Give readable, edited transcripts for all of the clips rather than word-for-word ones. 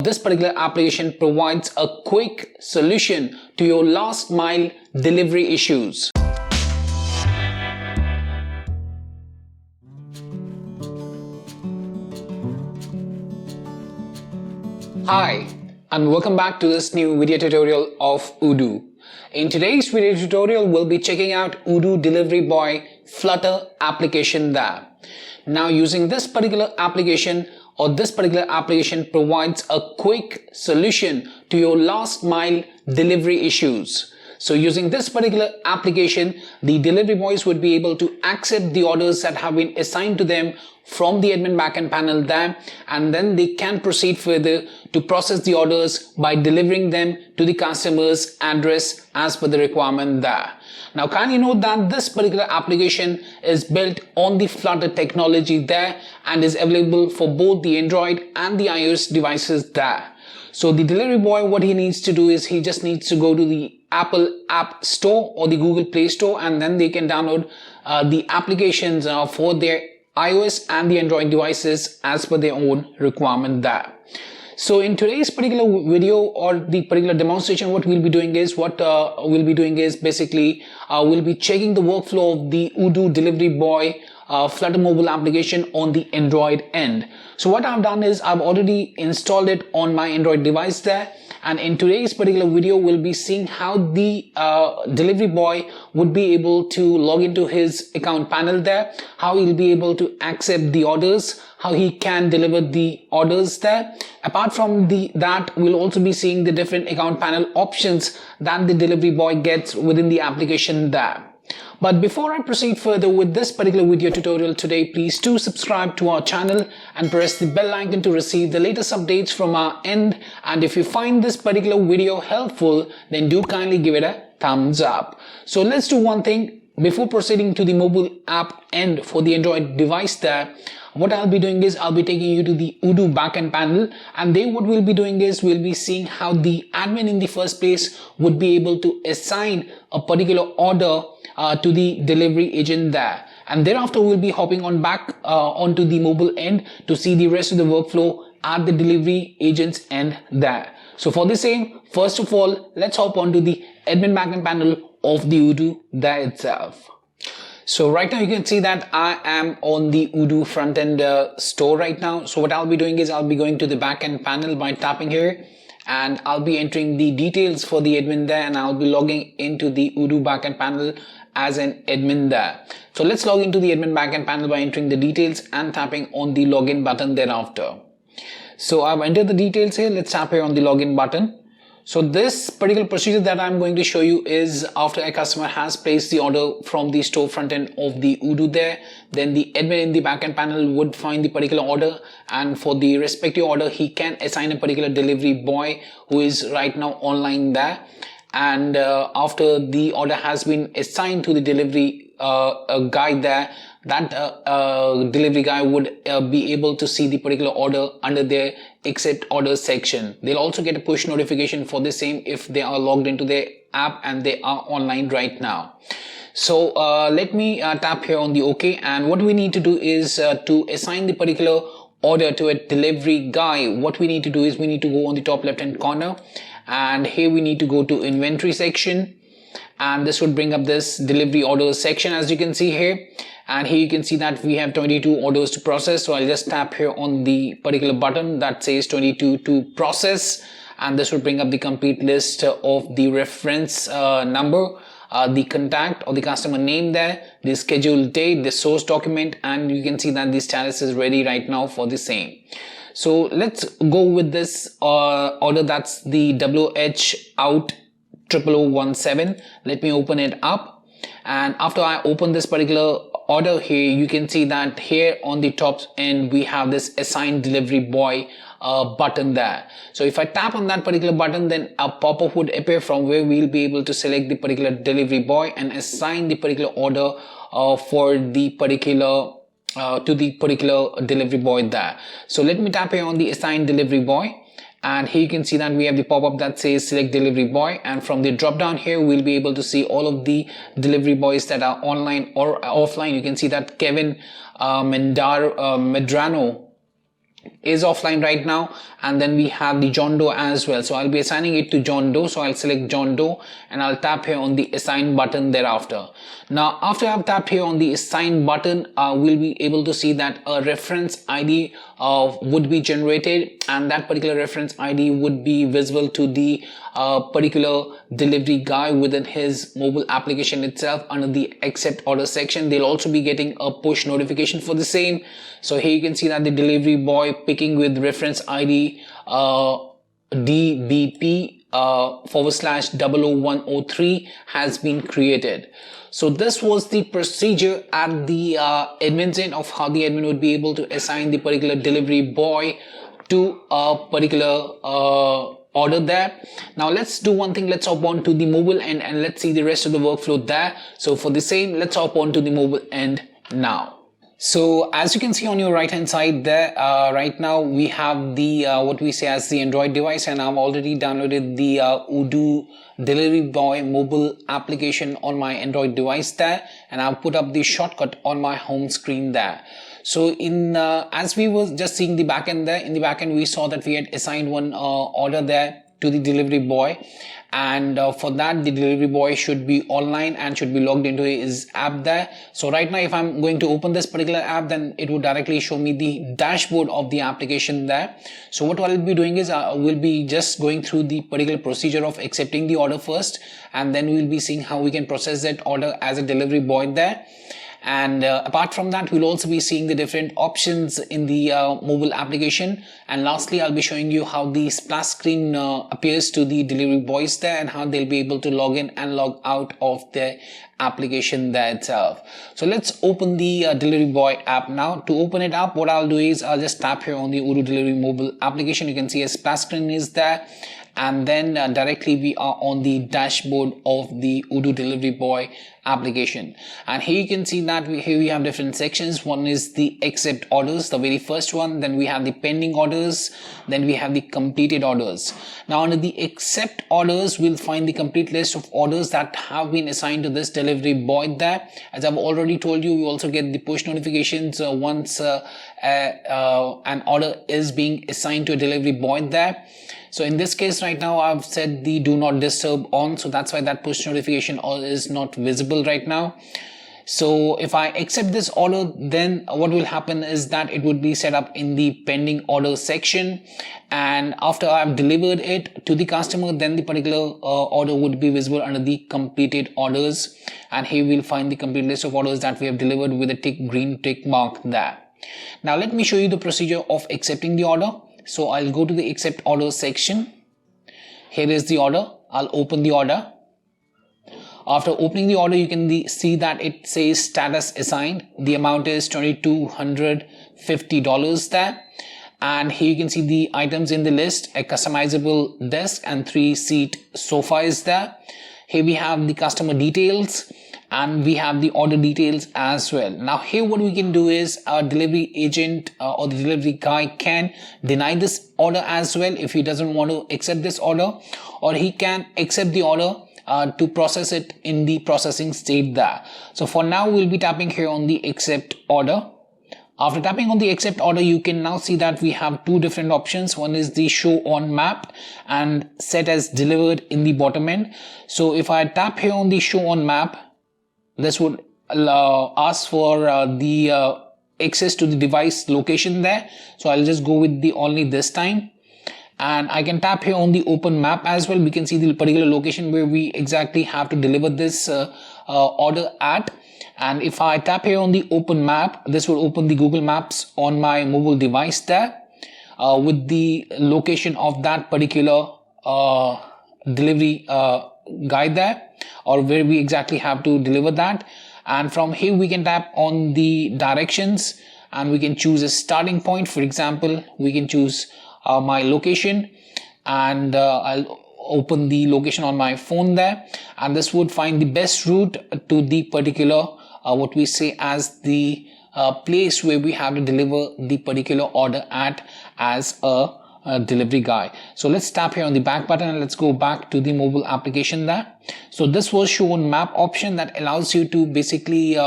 This particular application provides a quick solution to your last mile delivery issues. Hi, and welcome back to this new video tutorial of Odoo. In today's video tutorial, we'll be checking out Odoo Delivery Boy Flutter application there. Now, using this particular application provides a quick solution to your last mile delivery issues. So using this particular application, the delivery boys would be able to accept the orders that have been assigned to them from the admin backend panel there, and then they can proceed further to process the orders by delivering them to the customer's address as per the requirement there. Now, kindly note that this particular application is built on the Flutter technology there and is available for both the Android and the iOS devices there. So the delivery boy, what he needs to do is he just needs to go to the Apple App Store or the Google Play Store, and then they can download the applications for their iOS and the Android devices as per their own requirement there. So in today's particular video or the particular demonstration, what we'll be doing is basically we'll be checking the workflow of the Odoo Delivery Boy Flutter mobile application on the Android end. So what I've done is I've already installed it on my Android device there, and in today's particular video we'll be seeing how the delivery boy would be able to log into his account panel there, how he'll be able to accept the orders, how he can deliver the orders there. Apart from that, we'll also be seeing the different account panel options that the delivery boy gets within the application there. But before I proceed further with this particular video tutorial today, please do subscribe to our channel and press the bell icon to receive the latest updates from our end. And if you find this particular video helpful, then do kindly give it a thumbs up. So let's do one thing. Before proceeding to the mobile app end for the Android device there, what I'll be doing is I'll be taking you to the Odoo backend panel, and then what we'll be doing is we'll be seeing how the admin in the first place would be able to assign a particular order to the delivery agent there. And thereafter we'll be hopping on back onto the mobile end to see the rest of the workflow at the delivery agent's end there. So for the same, first of all, let's hop onto the admin backend panel of the Odoo there itself. So right now you can see that I am on the Odoo front-end store right now. So what I'll be doing is I'll be going to the backend panel by tapping here, and I'll be entering the details for the admin there, and I'll be logging into the Odoo backend panel as an admin there. So let's log into the admin backend panel by entering the details and tapping on the login button thereafter. So I've entered the details here. Let's tap here on the login button. So this particular procedure that I'm going to show you is after a customer has placed the order from the store front end of the Odoo there, then the admin in the backend panel would find the particular order, and for the respective order he can assign a particular delivery boy who is right now online there. And after the order has been assigned to the delivery guy there, that delivery guy would be able to see the particular order under their accept orders section. They'll also get a push notification for the same if they are logged into their app and they are online right now. So let me tap here on the OK, and what we need to do is to assign the particular order to a delivery guy. What we need to do is we need to go on the top left hand corner, and here we need to go to inventory section, and this would bring up this delivery orders section as you can see here. And here you can see that we have 22 orders to process. So I'll just tap here on the particular button that says 22 to process, and this will bring up the complete list of the reference number, the contact or the customer name there, the scheduled date, the source document, and you can see that the status is ready right now for the same. So let's go with this order. That's the WH out 0017. Let me open it up, and after I open this particular order here, you can see that here on the top end we have this assign delivery boy button there. So if I tap on that particular button, then a pop-up would appear from where we'll be able to select the particular delivery boy and assign the particular order for the particular to the particular delivery boy there. So let me tap here on the assign delivery boy, and here you can see that we have the pop-up that says select delivery boy, and from the drop down here we'll be able to see all of the delivery boys that are online or offline. You can see that Kevin Medrano is offline right now, and then we have the John Doe as well. So I'll be assigning it to John Doe. So I'll select John Doe and I'll tap here on the assign button thereafter. Now after I've tapped here on the assign button, we'll be able to see that a reference ID would be generated, and that particular reference ID would be visible to the particular delivery guy within his mobile application itself under the accept order section. They'll also be getting a push notification for the same. So here you can see that the delivery boy picking with reference ID DBP /00103 has been created. So this was the procedure at the admin's end of how the admin would be able to assign the particular delivery boy to a particular order there. Now let's do one thing. Let's hop on to the mobile end and let's see the rest of the workflow there. So for the same, let's hop on to the mobile end now. So as you can see on your right hand side there, right now we have the what we say as the Android device, and I've already downloaded the Odoo Delivery Boy mobile application on my Android device there, and I've put up the shortcut on my home screen there. So in as we were just seeing the backend there, in the backend we saw that we had assigned one order there to the delivery boy, and for that the delivery boy should be online and should be logged into his app there. So right now if I'm going to open this particular app, then it would directly show me the dashboard of the application there. So what I'll be doing is I will be just going through the particular procedure of accepting the order first, and then we'll be seeing how we can process that order as a delivery boy there. And apart from that, we'll also be seeing the different options in the mobile application, and lastly I'll be showing you how the splash screen appears to the delivery boys there, and how they'll be able to log in and log out of the application there itself. So let's open the delivery boy app now. To open it up, what I'll do is I'll just tap here on the Odoo Delivery mobile application. You can see a splash screen is there, and then directly we are on the dashboard of the Odoo Delivery Boy application. And here you can see that here we have different sections. One is the accept orders, the very first one. Then we have the pending orders. Then we have the completed orders. Now under the accept orders, we'll find the complete list of orders that have been assigned to this delivery boy there. As I've already told you, we also get the push notifications once an order is being assigned to a delivery boy there. So in this case right now I've set the do not disturb on, so that's why that push notification is not visible right now. So if I accept this order, then what will happen is that it would be set up in the pending order section, and after I've delivered it to the customer, then the particular order would be visible under the completed orders, and here we'll find the complete list of orders that we have delivered with a green tick mark there. Now let me show you the procedure of accepting the order. So I'll go to the accept order section. Here is the order. I'll open the order. After opening the order, you can see that it says status assigned. The amount is $2,250 there. And here you can see the items in the list: a customizable desk and 3-seat sofa is there. Here we have the customer details, and we have the order details as well. Now here what we can do is our delivery agent or the delivery guy can deny this order as well if he doesn't want to accept this order, or he can accept the order to process it in the processing state there. So for now we'll be tapping here on the accept order. After tapping on the accept order, you can now see that we have two different options. One is the show on map and set as delivered in the bottom end. So if I tap here on the show on map, this would ask for the access to the device location there. So I'll just go with the only this time, and I can tap here on the open map as well. We can see the particular location where we exactly have to deliver this order at. And if I tap here on the open map, this will open the Google Maps on my mobile device there with the location of that particular delivery guy there, or where we exactly have to deliver that. And from here we can tap on the directions, and we can choose a starting point. For example, we can choose my location, and I'll open the location on my phone there, and this would find the best route to the particular what we say as the place where we have to deliver the particular order at as a delivery guy. So let's tap here on the back button and let's go back to the mobile application there. So this was show on map option that allows you to basically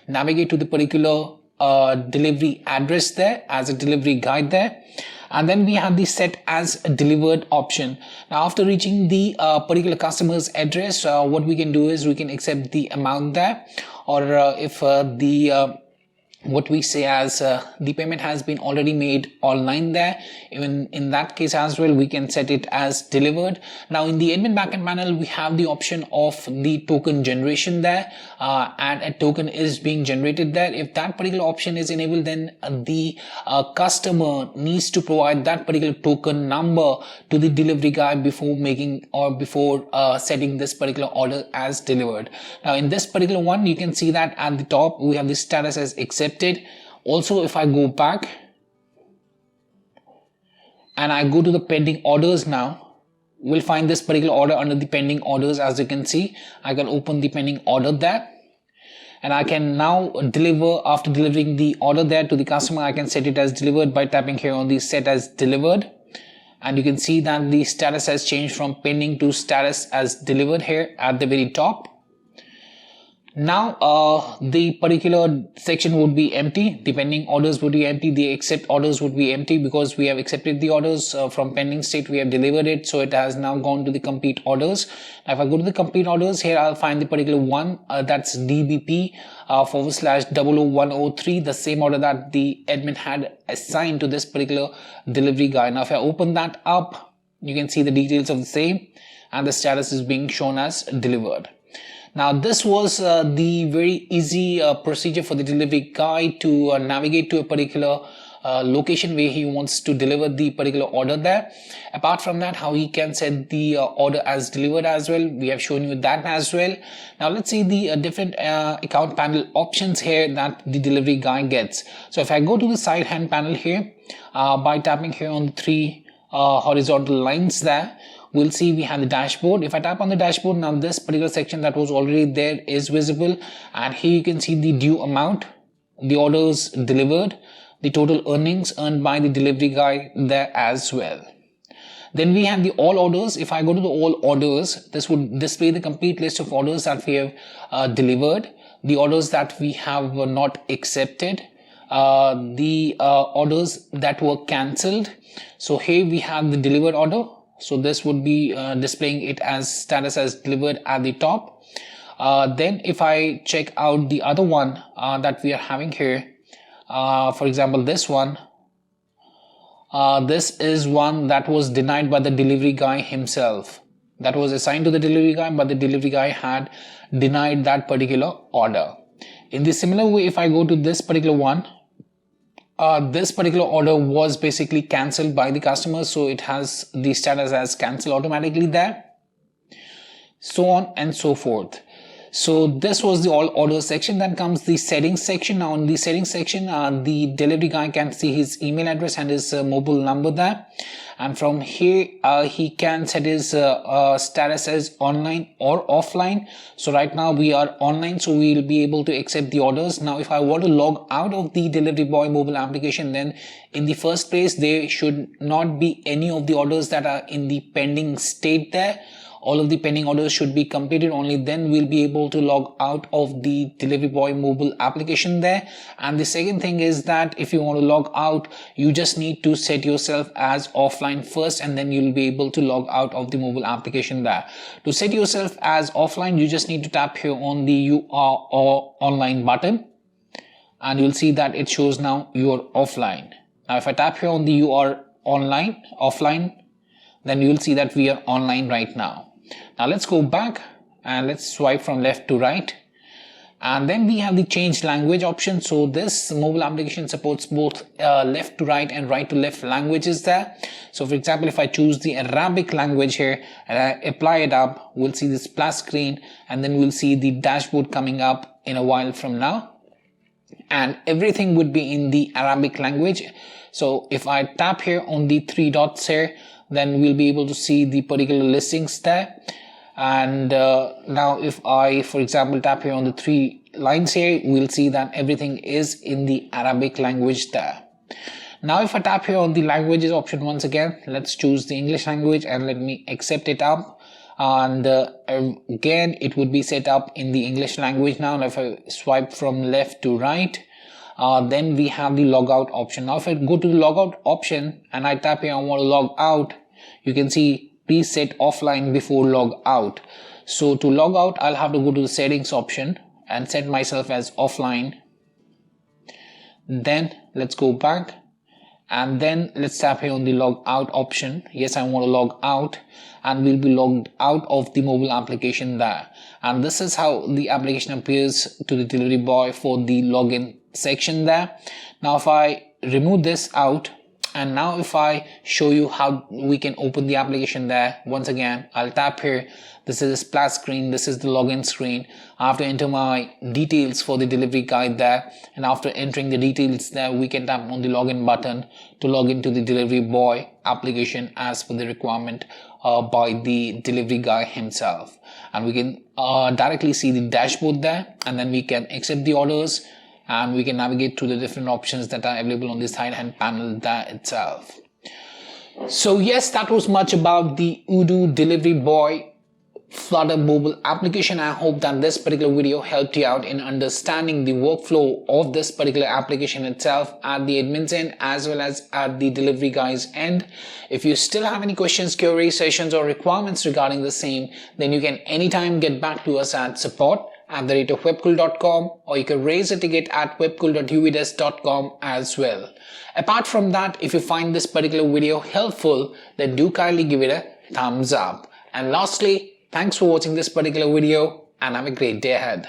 navigate to the particular delivery address there as a delivery guide there. And then we have the set as delivered option. Now after reaching the particular customer's address, what we can do is we can accept the amount there, or if what we say as the payment has been already made online there, even in that case as well we can set it as delivered. Now in the admin backend panel we have the option of the token generation there, and a token is being generated there. If that particular option is enabled, then the customer needs to provide that particular token number to the delivery guy before making or before setting this particular order as delivered. Now in this particular one you can see that at the top we have the status as accepted. Also, if I go back and I go to the pending orders, now we'll find this particular order under the pending orders. As you can see, I can open the pending order there, and I can now deliver. After delivering the order there to the customer, I can set it as delivered by tapping here on the set as delivered, and you can see that the status has changed from pending to status as delivered here at the very top. Now the particular section would be empty. The pending orders would be empty. The accept orders would be empty because we have accepted the orders from pending state. We have delivered it, so it has now gone to the complete orders. Now if I go to the complete orders, here I'll find the particular one that's DBP /00103, the same order that the admin had assigned to this particular delivery guy. Now if I open that up, you can see the details of the same, and the status is being shown as delivered. Now this was the very easy procedure for the delivery guy to navigate to a particular location where he wants to deliver the particular order there. Apart from that, how he can set the order as delivered as well, we have shown you that as well. Now let's see the different account panel options here that the delivery guy gets. So if I go to the side hand panel here, by tapping here on the three horizontal lines there, we'll see we have the dashboard. If I tap on the dashboard, now this particular section that was already there is visible, and here you can see the due amount, the orders delivered, the total earnings earned by the delivery guy there as well. Then we have the all orders. If I go to the all orders, this would display the complete list of orders that we have delivered, the orders that we have not accepted, the orders that were cancelled. So here we have the delivered order. So this would be displaying it as status as delivered at the top. Then if I check out the other one that we are having here, for example this one, this is one that was denied by the delivery guy himself. That was assigned to the delivery guy, but the delivery guy had denied that particular order. In the similar way, if I go to this particular one, this particular order was basically cancelled by the customer, so it has the status as cancelled automatically there, so on and so forth. So this was the all order section. Then comes the settings section. Now in the settings section, the delivery guy can see his email address and his mobile number there, and from here he can set his status as online or offline. So right now we are online, so we will be able to accept the orders. Now if I want to log out of the delivery boy mobile application, then in the first place there should not be any of the orders that are in the pending state there. All of the pending orders should be completed, only then we'll be able to log out of the delivery boy mobile application there. And the second thing is that if you want to log out, you just need to set yourself as offline first, and then you'll be able to log out of the mobile application there. To set yourself as offline, you just need to tap here on the you are online button, and you'll see that it shows now you are offline. Now if I tap here on the you are offline, then you'll see that we are online right now. Now let's go back and let's swipe from left to right, and then we have the change language option. So this mobile application supports both left to right and right to left languages there. So for example, if I choose the Arabic language here and I apply it up, we'll see this plus screen, and then we'll see the dashboard coming up in a while from now, and everything would be in the Arabic language. So if I tap here on the three dots here, then we'll be able to see the particular listings there. And now if I, for example, tap here on the three lines here, we'll see that everything is in the Arabic language there. Now if I tap here on the languages option once again, let's choose the English language and let me accept it up, and again it would be set up in the English language. Now if I swipe from left to right, Then we have the logout option. Now if I go to the logout option and I tap here I want to log out, you can see please set offline before log out. So to log out, I'll have to go to the settings option and set myself as offline. Then let's go back and then let's tap here on the log out option. Yes, I want to log out, and we'll be logged out of the mobile application there. And this is how the application appears to the delivery boy for the login section there. Now if I remove this out, and now if I show you how we can open the application there, once again I'll tap here. This is a splash screen, this is the login screen. I have to enter my details for the delivery guide there, and after entering the details there, we can tap on the login button to log into the delivery boy application as per the requirement by the delivery guy himself. And we can directly see the dashboard there, and then we can accept the orders, and we can navigate through the different options that are available on the side hand panel there itself. So yes, that was much about the Odoo Delivery Boy Flutter mobile application. I hope that this particular video helped you out in understanding the workflow of this particular application itself at the admin's end as well as at the delivery guy's end. If you still have any questions, queries, sessions or requirements regarding the same, then you can anytime get back to us at support@webcool.com, or you can raise a ticket at webcool.uvdesk.com as well. Apart from that, if you find this particular video helpful, then do kindly give it a thumbs up. And lastly, thanks for watching this particular video and have a great day ahead.